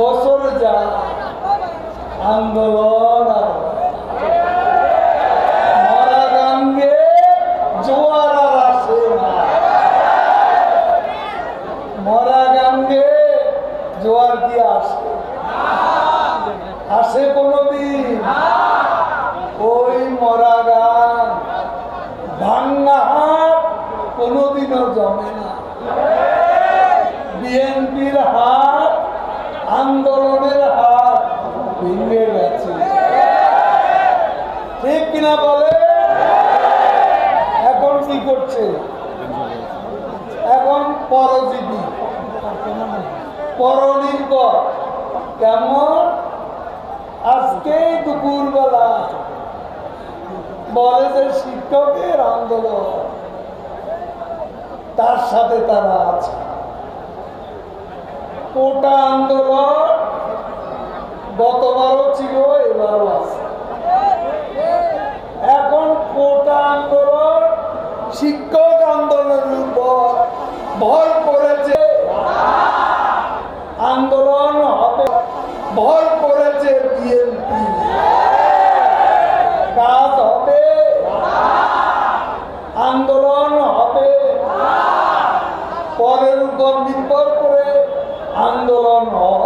বছর যায়, আন্দোলন আর মরা গাঙ্গে জোয়ার আর আসে না। মরা গাঙ্গে জোয়ার কি আসে? আসে কোনদিন? ওই মরা গান ভাঙ্গা হাত কোনদিনও জমে না। বিএনপির হাত, আন্দোলনের হাত ভেঙে গেছে, ঠিক কিনা বলে? এখন কি করছে? এখন পরজীবী, পরনির্ভর। কেমন? আজকেই দুপুরবেলা বলে যে শিক্ষকের আন্দোলন, তার সাথে তারা আছে। কোটা আন্দোলন গতবারও ছিল, এবারও আছে। এখন কোটা আন্দোলন শিক্ষক আন্দোলনের উপর ভয় করেছে, আন্দোলন হবে ভয় করেছে বিএনপি। কাজ হবে, আন্দোলন হবে, পরের উপর নির্ভর করে আন্দোলন হয়।